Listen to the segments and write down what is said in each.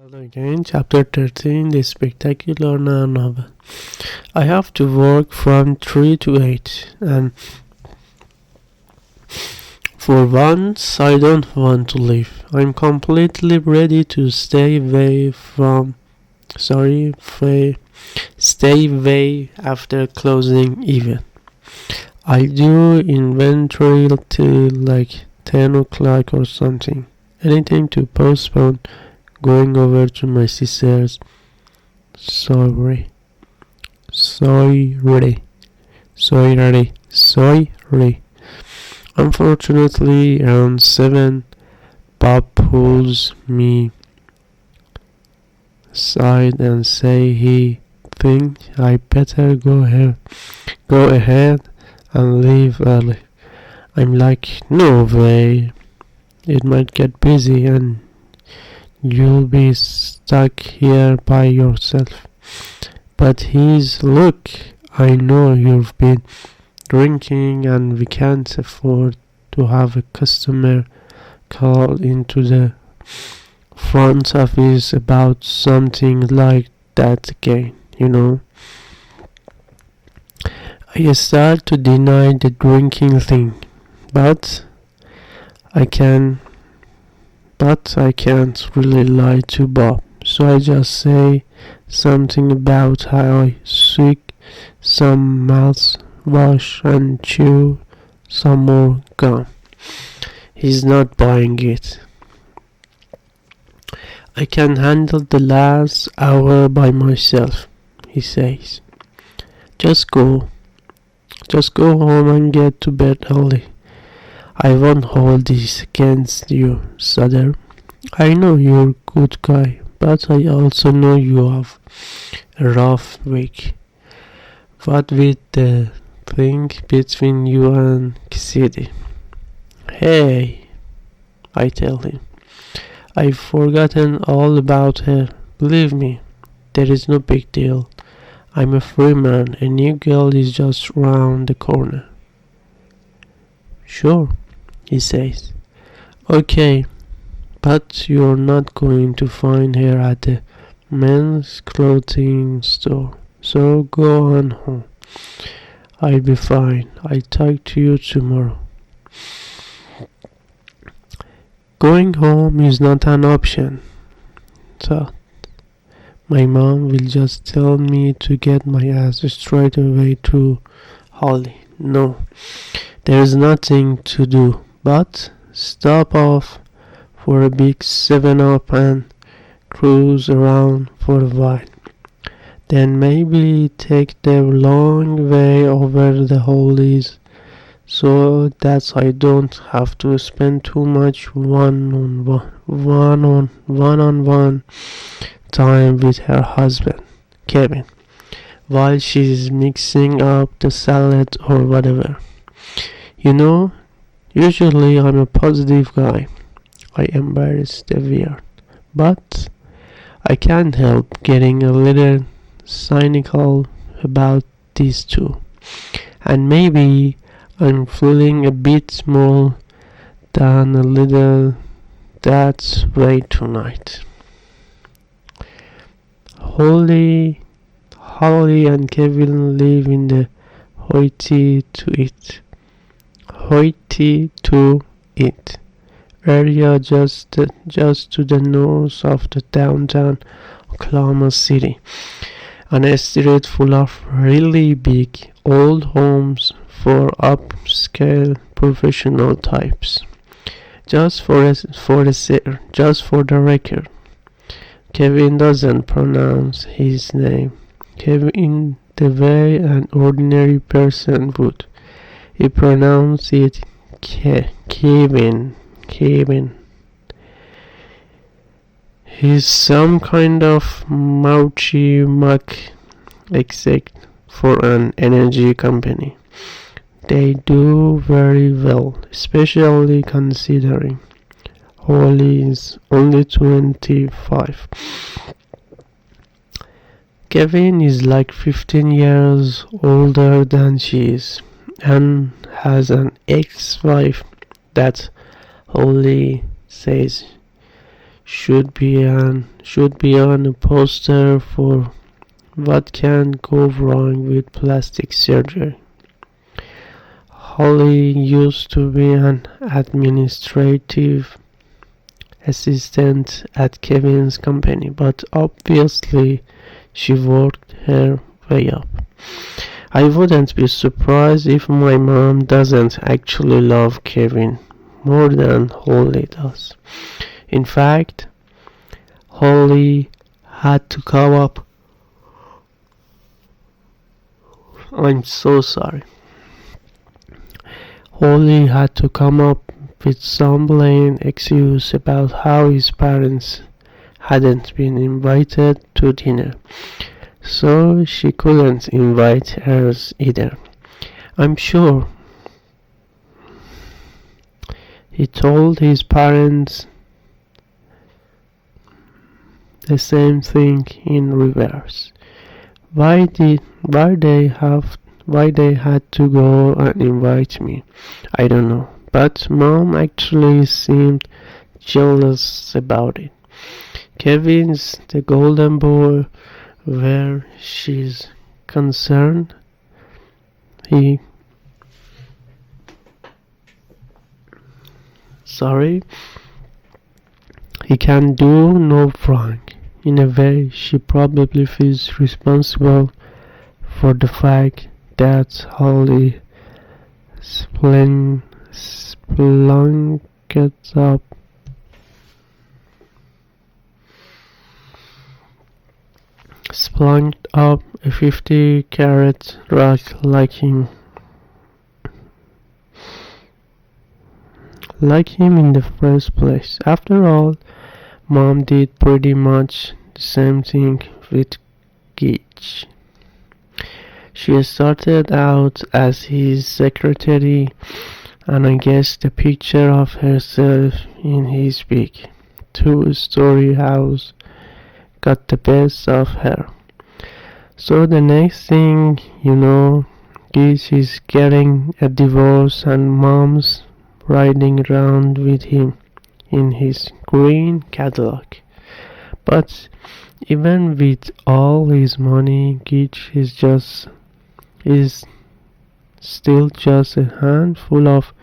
Hello again, chapter 13, the spectacular novel. I have to work from 3 to 8, and for once I don't want to leave. I'm completely ready to stay away after closing even. I'll do inventory till like 10 o'clock or something. Anything to postpone going over to my sister's. Sorry. Unfortunately, around 7, Bob pulls me aside and say he thinks I better go ahead and leave early. I'm like, no way. It might get busy and you'll be stuck here by yourself. But look, I know you've been drinking and we can't afford to have a customer call into the front office about something like that again, you know. I start to deny the drinking thing, but I can't really lie to Bob, so I just say something about how I suck some mouthwash and chew some more gum. He's not buying it. I can handle the last hour by myself, he says. Just go home and get to bed early. I won't hold this against you, Sutter. I know you're a good guy, but I also know you have a rough week. What with the thing between you and Cassidy? Hey, I tell him. I've forgotten all about her. Believe me, there is no big deal. I'm a free man. A new girl is just round the corner. Sure, he says. Okay, but you're not going to find her at the men's clothing store. So go on home. I'll be fine. I'll talk to you tomorrow. Going home is not an option. So my mom will just tell me to get my ass straight away to Holly. No, there's nothing to do but stop off for a big 7-Up and cruise around for a while. Then maybe take the long way over the Hollies so that I don't have to spend too much one-on-one time with her husband, Kevin, while she's mixing up the salad or whatever. You know, usually I'm a positive guy. I embrace the weird, but I can't help getting a little cynical about these two. And maybe I'm feeling a bit more than a little that way tonight. Holly and Kevin live in the hoity-to-it area just to the north of the downtown Oklahoma City, on a street full of really big old homes for upscale professional types. Just for the record, Kevin doesn't pronounce his name Kevin the way an ordinary person would. He pronounces it Kevin. He's some kind of mouthy muck exec for an energy company. They do very well, especially considering Holly is only 25. Kevin is like 15 years older than she is and has an ex-wife that Holly says should be on a poster for what can go wrong with plastic surgery. Holly used to be an administrative assistant at Kevin's company, but obviously she worked her way up. I wouldn't be surprised if my mom doesn't actually love Kevin more than Holly does. In fact, Holly had to come up. I'm so sorry. Holly had to come up with some lame excuse about how his parents hadn't been invited to dinner, so she couldn't invite hers either. I'm sure he told his parents the same thing in reverse. Why they had to go and invite me, I don't know. But Mom actually seemed jealous about it. Kevin's the golden boy where she's concerned. He can do no wrong. In a way, she probably feels responsible for the fact that Holly splunked up a 50-carat rock like him in the first place. After all, Mom did pretty much the same thing with Gitch. She started out as his secretary, and I guess the picture of herself in his big two-story house got the best of her. So the next thing you know, Gitch is getting a divorce and Mom's riding around with him in his green Cadillac. But even with all his money, Gitch is still just a handful of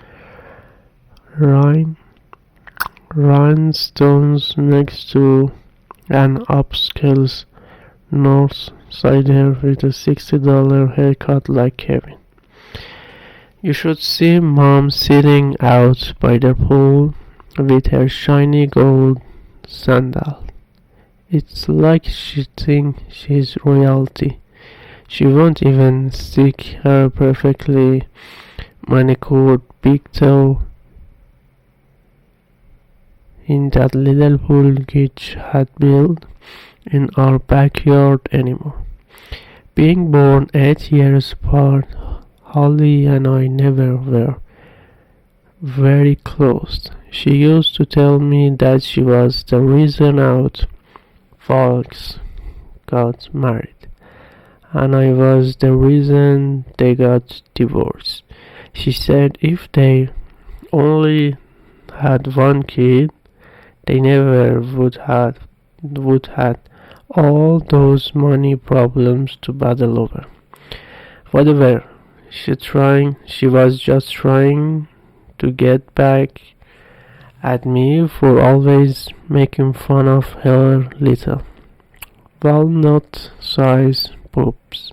rhinestones next to an upscale North Sider with a $60 haircut like Kevin. You should see Mom sitting out by the pool with her shiny gold sandal. It's like she thinks she's royalty. She won't even stick her perfectly manicured big toe in that little pool Gitch had built in our backyard anymore. Being born 8 years apart, Holly and I never were very close. She used to tell me that she was the reason our folks got married, and I was the reason they got divorced. She said if they only had one kid, they never would have all those money problems to battle over. Whatever, she was just trying to get back at me for always making fun of her little walnut-sized boobs.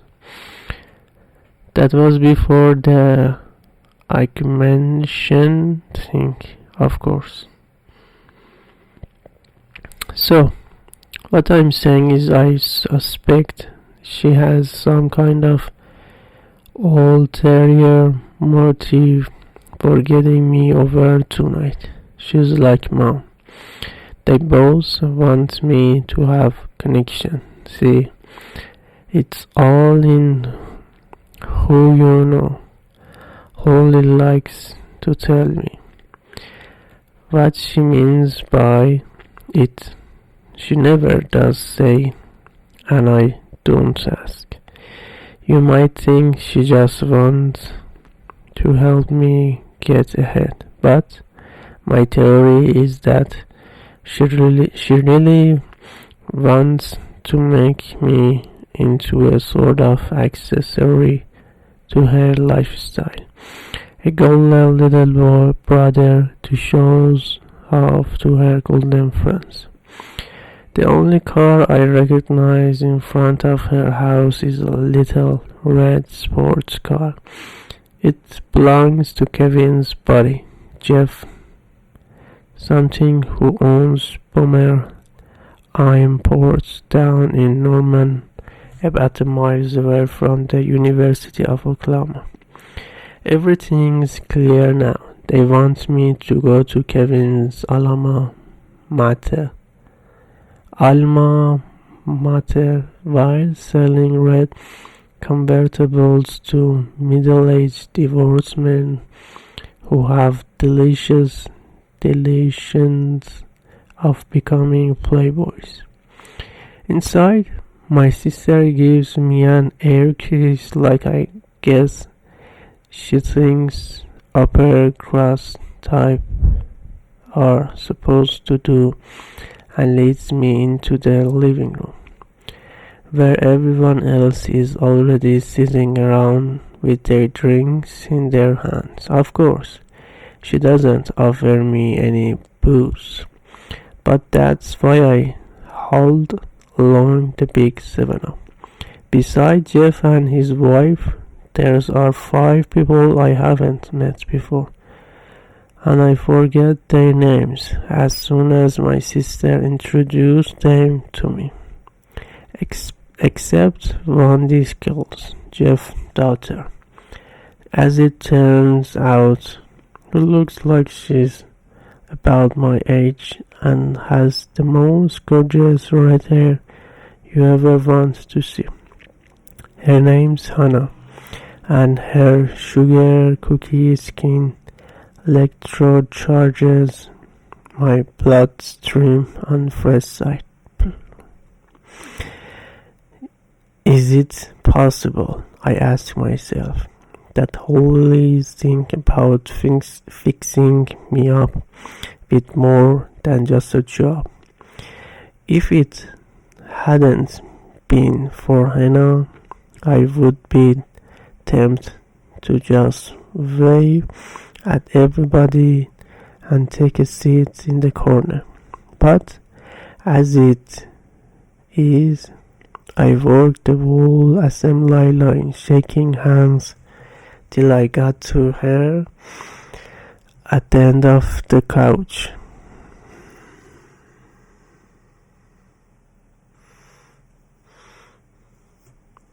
That was before the augmentation thing, of course. So, what I'm saying is I suspect she has some kind of ulterior motive for getting me over tonight. She's like Mom. They both want me to have connection. See, it's all in who you know. Holly likes to tell me what she means by it. She never does say, and I don't ask. You might think she just wants to help me get ahead, but my theory is that She really wants to make me into a sort of accessory to her lifestyle. A golden little brother to show off to her golden friends. The only car I recognize in front of her house is a little red sports car. It belongs to Kevin's buddy, Jeff, something who owns Bomber Imports down in Norman, about a mile away from the University of Oklahoma. Everything's clear now. They want me to go to Kevin's alma mater while selling red convertibles to middle-aged divorced men who have delusions of becoming playboys. Inside, my sister gives me an air kiss like I guess she thinks upper class type are supposed to do, and leads me into the living room, where everyone else is already sitting around with their drinks in their hands. Of course, she doesn't offer me any booze, but that's why I hold along the big 7-Up. Besides Jeff and his wife, there are 5 people I haven't met before, and I forget their names as soon as my sister introduced them to me. Except one disclosed, Jeff's daughter. As it turns out, who looks like she's about my age and has the most gorgeous red hair you ever want to see. Her name's Hannah, and her sugar cookie skin electrode charges my bloodstream on fresh sight. Is it possible, I ask myself, that Holly think about fixing me up with more than just a job? If it hadn't been for Hannah, I would be tempted to just wave at everybody and take a seat in the corner. But as it is, I worked the whole assembly line, shaking hands till I got to her at the end of the couch.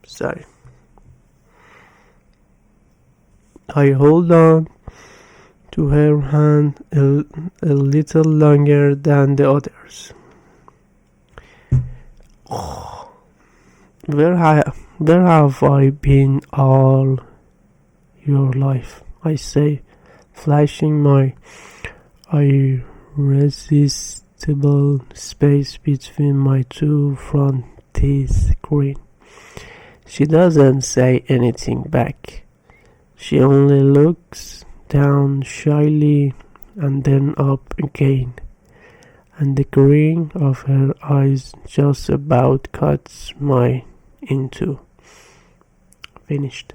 Sorry. I hold on to her hand a little longer than the others. Where have I been all your life? I say, flashing my irresistible space between my 2 front teeth grin. She doesn't say anything back. She only looks down shyly and then up again, and the grin of her eyes just about cuts mine in two. Finished.